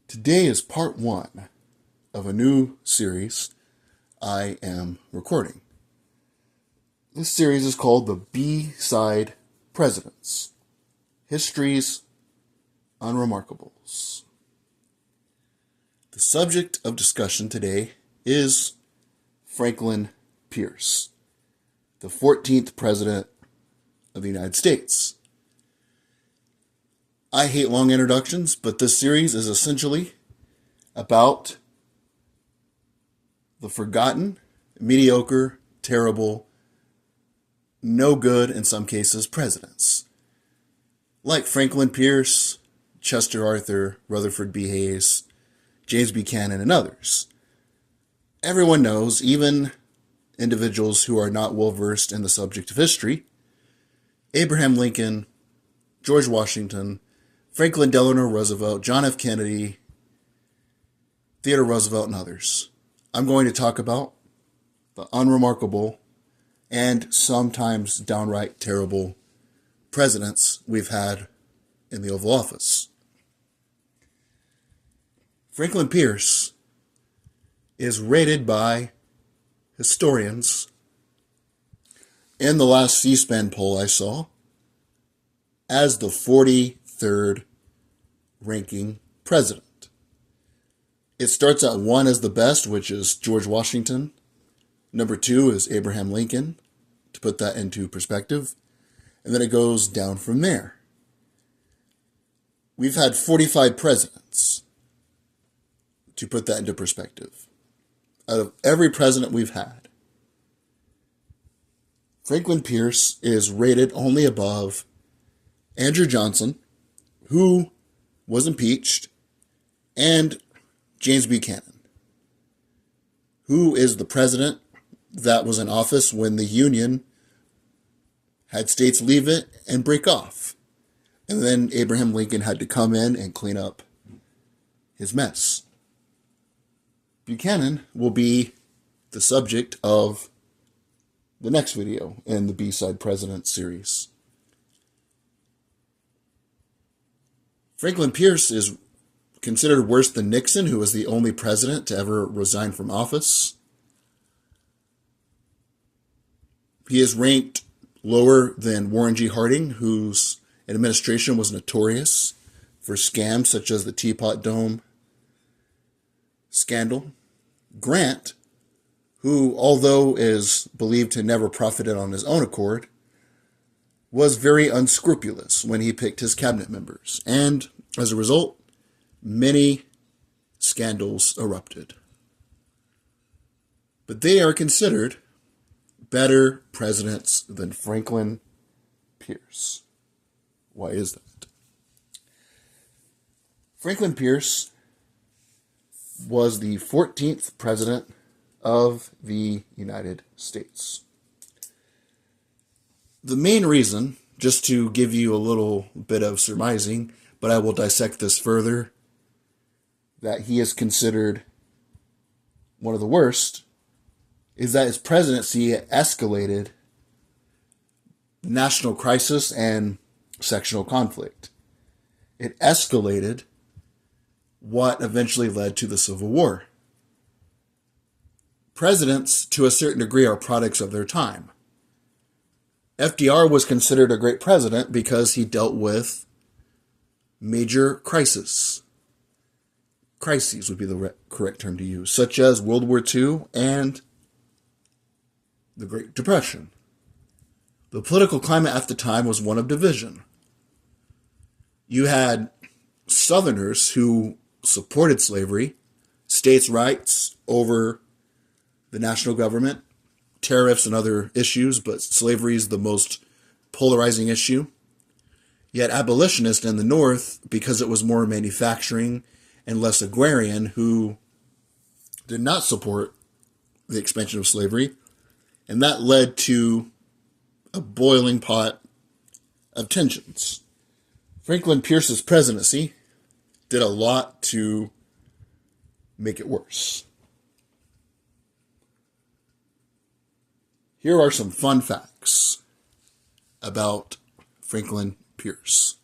Today is part one of a new series I am recording. This series is called the B-Side Presidents, History's Unremarkables. The subject of discussion today is Franklin Pierce, the 14th President of the United States. I hate long introductions, but this series is essentially about the forgotten, mediocre, terrible, no good in some cases presidents. Like Franklin Pierce, Chester Arthur, Rutherford B. Hayes, James Buchanan, and others. Everyone knows, even individuals who are not well versed in the subject of history, Abraham Lincoln, George Washington, Franklin Delano Roosevelt, John F. Kennedy, Theodore Roosevelt, and others. I'm going to talk about the unremarkable and sometimes downright terrible presidents we've had in the Oval Office. Franklin Pierce is rated by historians in the last C-SPAN poll I saw as the 43rd ranking president. It starts at 1 as the best, which is George Washington. Number 2 is Abraham Lincoln, to put that into perspective. And then it goes down from there. We've had 45 presidents, to put that into perspective. Out of every president we've had, Franklin Pierce is rated only above Andrew Johnson, who was impeached, and James Buchanan, who is the president that was in office when the Union had states leave it and break off. And then Abraham Lincoln had to come in and clean up his mess. Buchanan will be the subject of the next video in the B-Side President series. Franklin Pierce is considered worse than Nixon, who was the only president to ever resign from office. He is ranked lower than Warren G. Harding, whose administration was notorious for scams such as the Teapot Dome scandal. Grant, who, although is believed to never profited on his own accord, was very unscrupulous when he picked his cabinet members, and as a result, many scandals erupted. But they are considered better presidents than Franklin Pierce. Why is that? Franklin Pierce was the 14th president of the United States. The main reason, just to give you a little bit of surmising, but I will dissect this further, that he is considered one of the worst, is that his presidency escalated national crisis and sectional conflict. It escalated what eventually led to the Civil War. Presidents, to a certain degree, are products of their time. FDR was considered a great president because he dealt with major crises. Crises would be the correct term to use, such as World War II and the Great Depression. The political climate at the time was one of division. You had Southerners who supported slavery, states' rights over the national government, tariffs and other issues, but slavery is the most polarizing issue. Yet abolitionists in the North, because it was more manufacturing and less agrarian, who did not support the expansion of slavery, and that led to a boiling pot of tensions. Franklin Pierce's presidency did a lot to make it worse. Here are some fun facts about Franklin Pierce.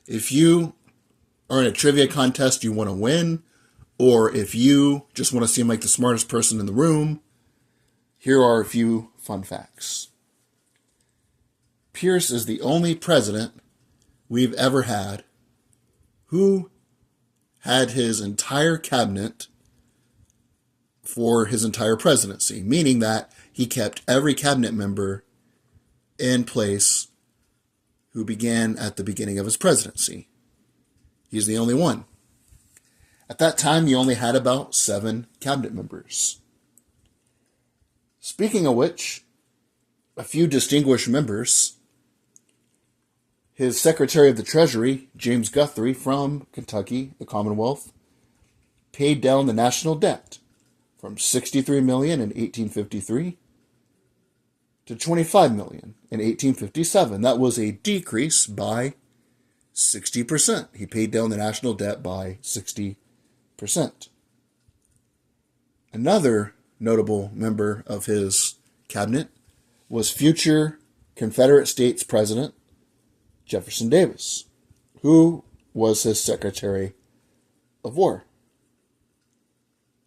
If you are in a trivia contest you want to win, or if you just want to seem like the smartest person in the room, here are a few fun facts. Pierce is the only president we've ever had who had his entire cabinet for his entire presidency, meaning that he kept every cabinet member in place who began at the beginning of his presidency. He's the only one. At that time, he only had about 7 cabinet members. Speaking of which, a few distinguished members. His Secretary of the Treasury, James Guthrie from Kentucky, the Commonwealth, paid down the national debt from $63 million in 1853 to $25 million in 1857. That was a decrease by 60%. He paid down the national debt by 60%. Another notable member of his cabinet was future Confederate States President Jefferson Davis, who was his Secretary of War.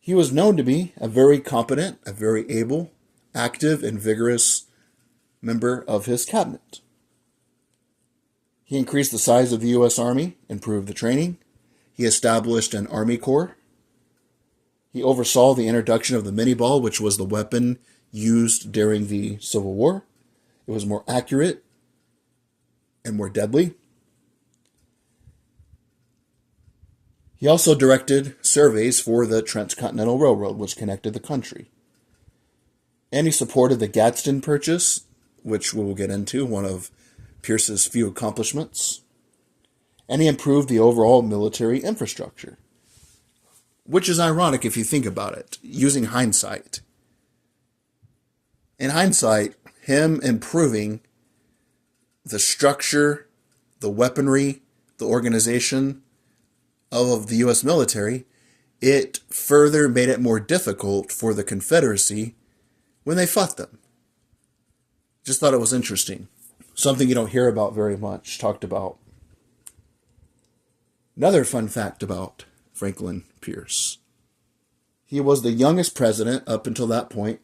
He was known to be a very competent, a very able, active, and vigorous member of his cabinet. He increased the size of the U.S. Army, improved the training. He established an Army Corps. He oversaw the introduction of the mini-ball, which was the weapon used during the Civil War. It was more accurate and more deadly. He also directed surveys for the Transcontinental Railroad, which connected the country. And he supported the Gadsden Purchase, which we will get into, one of Pierce's few accomplishments. And he improved the overall military infrastructure, which is ironic if you think about it, using hindsight. In hindsight, him improving the structure, the weaponry, the organization of the U.S. military, it further made it more difficult for the Confederacy when they fought them. Just thought it was interesting. Something you don't hear about very much talked about. Another fun fact about Franklin Pierce. He was the youngest president up until that point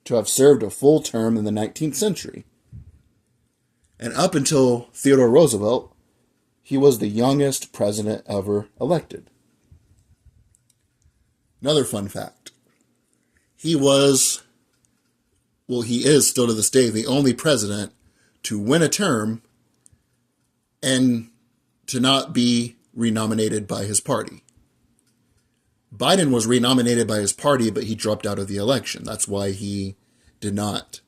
to have served a full term in the 19th century. And up until Theodore Roosevelt, he was the youngest president ever elected. Another fun fact. He is still to this day, the only president to win a term and to not be renominated by his party. Biden was renominated by his party, but he dropped out of the election. That's why he did not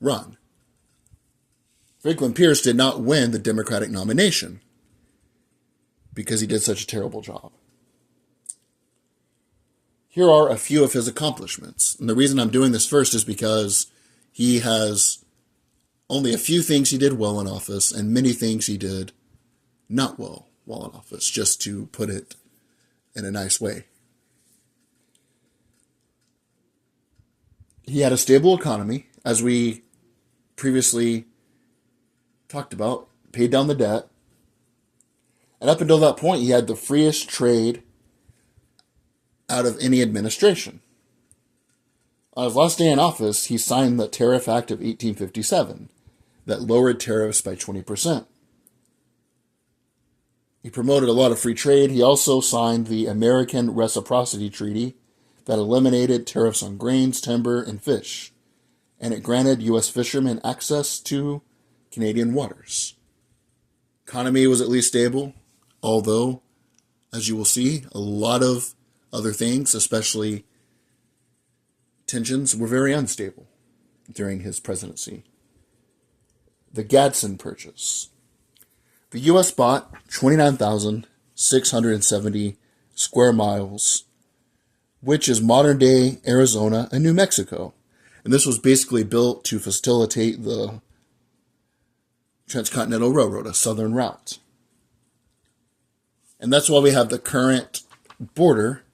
run. Franklin Pierce did not win the Democratic nomination because he did such a terrible job. Here are a few of his accomplishments. And the reason I'm doing this first is because he has only a few things he did well in office and many things he did not well while in office, just to put it in a nice way. He had a stable economy, as we previously talked about, paid down the debt. And up until that point, he had the freest trade out of any administration. On his last day in office, he signed the Tariff Act of 1857 that lowered tariffs by 20%. He promoted a lot of free trade. He also signed the American Reciprocity Treaty that eliminated tariffs on grains, timber, and fish, and it granted U.S. fishermen access to Canadian waters. Economy was at least stable, although, as you will see, a lot of other things, especially tensions, were very unstable during his presidency. The Gadsden Purchase. The U.S. bought 29,670 square miles, which is modern-day Arizona and New Mexico. And this was basically built to facilitate the Transcontinental Railroad, a southern route. And that's why we have the current border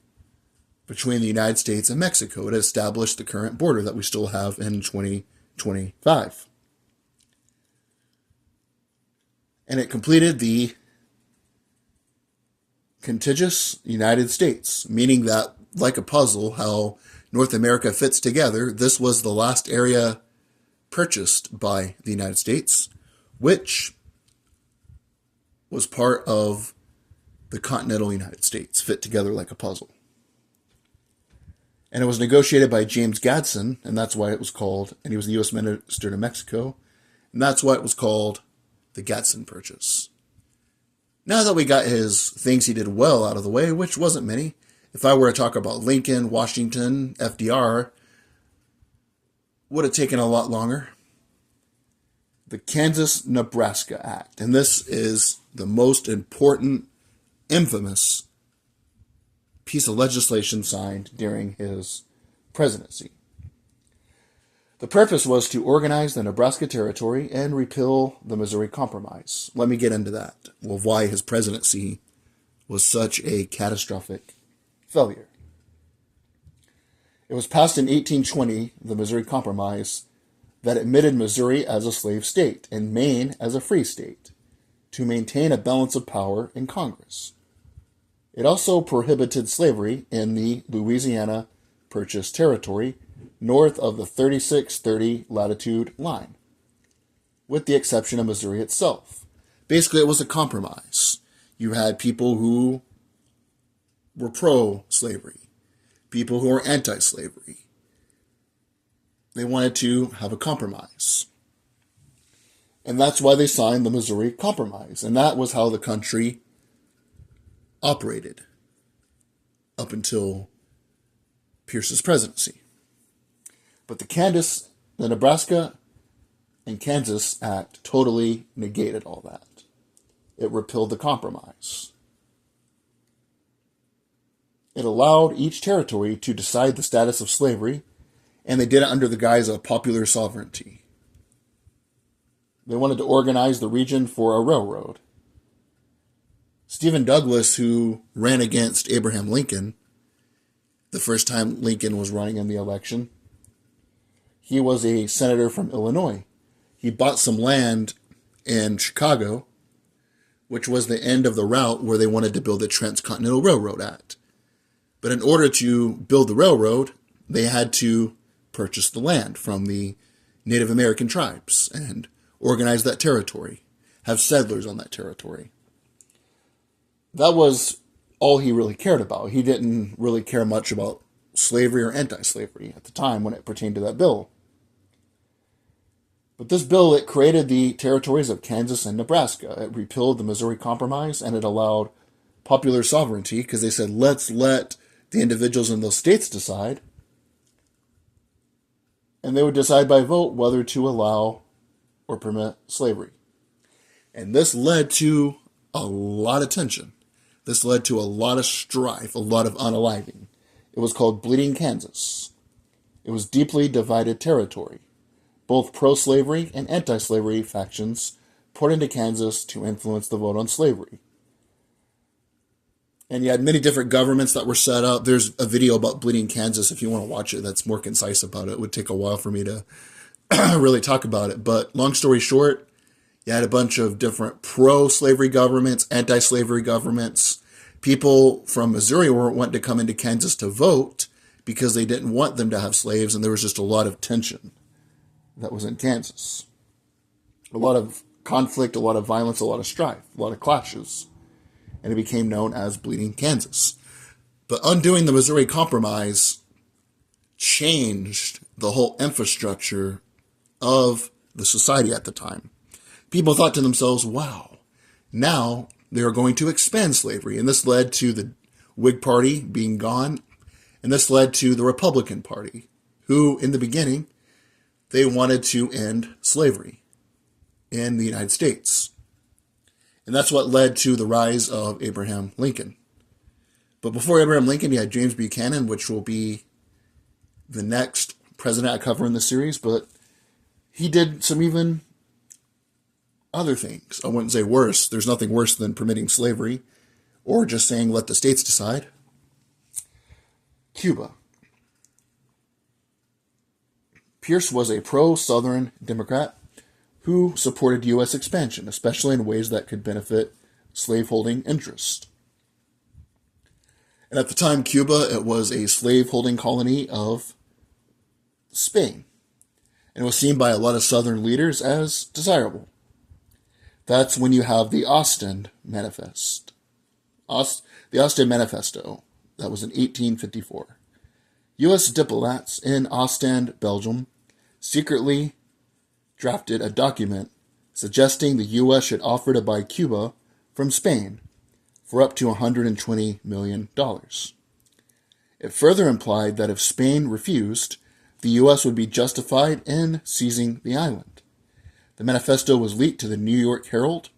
between the United States and Mexico. It established the current border that we still have in 2025. And it completed the contiguous United States, meaning that, like a puzzle, how North America fits together, this was the last area purchased by the United States, which was part of the continental United States, fit together like a puzzle. And it was negotiated by James Gadsden, and that's why it was called, and he was the U.S. Minister to Mexico, and that's why it was called the Gadsden Purchase. Now that we got his things he did well out of the way, which wasn't many, if I were to talk about Lincoln, Washington, FDR, would have taken a lot longer. The Kansas-Nebraska Act, and this is the most important, infamous piece of legislation signed during his presidency. The purpose was to organize the Nebraska Territory and repeal the Missouri Compromise. Let me get into that, of why his presidency was such a catastrophic failure. It was passed in 1820, the Missouri Compromise, that admitted Missouri as a slave state and Maine as a free state to maintain a balance of power in Congress. It also prohibited slavery in the Louisiana Purchase territory north of the 3630 latitude line, with the exception of Missouri itself. Basically, it was a compromise. You had people who were pro-slavery, people who were anti-slavery. They wanted to have a compromise. And that's why they signed the Missouri Compromise. And that was how the country operated up until Pierce's presidency. But the Nebraska and Kansas Act totally negated all that. It repealed the compromise. It allowed each territory to decide the status of slavery, and they did it under the guise of popular sovereignty. They wanted to organize the region for a railroad. Stephen Douglas, who ran against Abraham Lincoln the first time Lincoln was running in the election, he was a senator from Illinois. He bought some land in Chicago, which was the end of the route where they wanted to build the Transcontinental Railroad at. But in order to build the railroad, they had to purchase the land from the Native American tribes and organize that territory, have settlers on that territory. That was all he really cared about. He didn't really care much about slavery or anti-slavery at the time when it pertained to that bill. But this bill, it created the territories of Kansas and Nebraska. It repealed the Missouri Compromise, and it allowed popular sovereignty because they said, let's let the individuals in those states decide. And they would decide by vote whether to allow or permit slavery. And this led to a lot of tension. This led to a lot of strife, a lot of unaliving. It was called Bleeding Kansas. It was deeply divided territory. Both pro-slavery and anti-slavery factions poured into Kansas to influence the vote on slavery. And you had many different governments that were set up. There's a video about Bleeding Kansas if you want to watch it that's more concise about it. It would take a while for me to really talk about it. But long story short, you had a bunch of different pro-slavery governments, anti-slavery governments. People from Missouri were wanting to come into Kansas to vote because they didn't want them to have slaves, and there was just a lot of tension that was in Kansas. A lot of conflict, a lot of violence, a lot of strife, a lot of clashes. And it became known as Bleeding Kansas. But undoing the Missouri Compromise changed the whole infrastructure of the society at the time. People thought to themselves, wow, now they are going to expand slavery. And this led to the Whig Party being gone. And this led to the Republican Party, who in the beginning, they wanted to end slavery in the United States. And that's what led to the rise of Abraham Lincoln. But before Abraham Lincoln, you had James Buchanan, which will be the next president I cover in the series. But he did some even other things. I wouldn't say worse. There's nothing worse than permitting slavery or just saying let the states decide. Cuba. Pierce was a pro-Southern Democrat who supported U.S. expansion, especially in ways that could benefit slaveholding interest. And at the time, Cuba, it was a slave-holding colony of Spain, and it was seen by a lot of Southern leaders as desirable. That's when you have the Ostend Manifest. The Ostend Manifesto. That was in 1854. U.S. diplomats in Ostend, Belgium, secretly drafted a document suggesting the U.S. should offer to buy Cuba from Spain for up to $120 million. It further implied that if Spain refused, the U.S. would be justified in seizing the island. The manifesto was leaked to the New York Herald,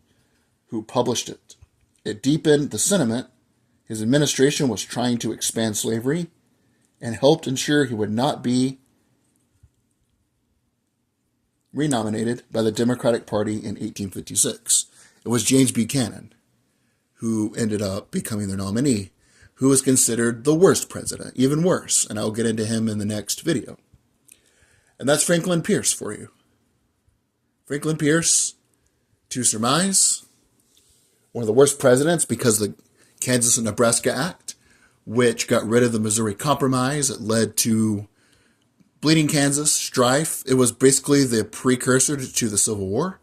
who published it. It deepened the sentiment his administration was trying to expand slavery and helped ensure he would not be renominated by the Democratic Party in 1856. It was James Buchanan who ended up becoming their nominee, who was considered the worst president, even worse, and I'll get into him in the next video. And that's Franklin Pierce for you. Franklin Pierce, to surmise, one of the worst presidents because the Kansas and Nebraska Act, which got rid of the Missouri Compromise. It led to Bleeding Kansas, strife. It was basically the precursor to the Civil War.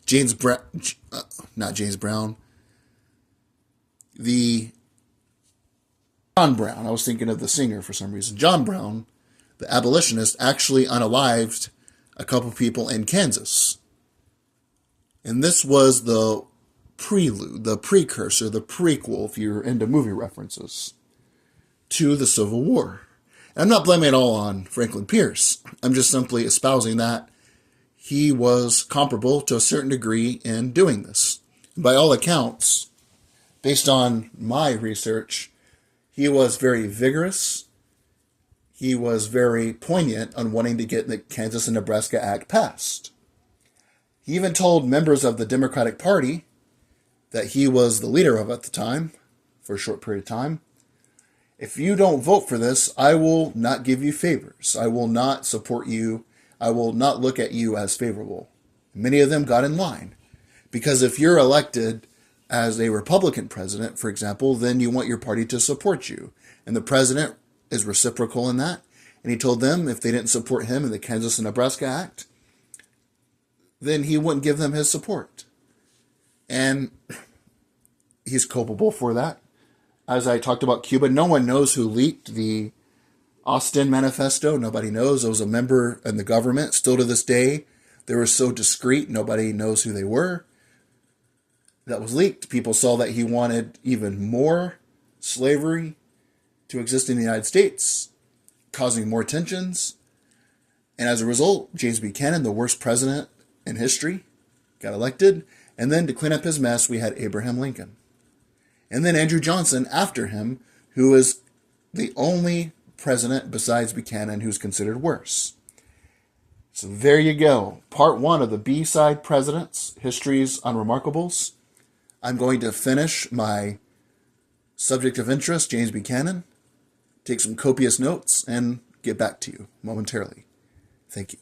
John Brown, I was thinking of the singer for some reason. John Brown, the abolitionist, actually unalived a couple people in Kansas. And this was the prelude, the precursor, the prequel, if you're into movie references, to the Civil War. And I'm not blaming it all on Franklin Pierce. I'm just simply espousing that he was comparable to a certain degree in doing this. By all accounts, based on my research, he was very vigorous. He was very poignant on wanting to get the Kansas and Nebraska Act passed. He even told members of the Democratic Party that he was the leader of at the time, for a short period of time, if you don't vote for this, I will not give you favors. I will not support you. I will not look at you as favorable. Many of them got in line. Because if you're elected as a Republican president, for example, then you want your party to support you. And the president is reciprocal in that. And he told them if they didn't support him in the Kansas and Nebraska Act, then he wouldn't give them his support. And he's culpable for that. As I talked about Cuba, no one knows who leaked the Ostend Manifesto. Nobody knows. It was a member in the government. Still to this day, they were so discreet, nobody knows who they were. That was leaked. People saw that he wanted even more slavery to exist in the United States, causing more tensions. And as a result, James Buchanan, the worst president in history, got elected. And then to clean up his mess, we had Abraham Lincoln. And then Andrew Johnson after him, who is the only president besides Buchanan who's considered worse. So there you go. Part 1 of the B-side presidents, History's Unremarkables. I'm going to finish my subject of interest, James Buchanan, take some copious notes, and get back to you momentarily. Thank you.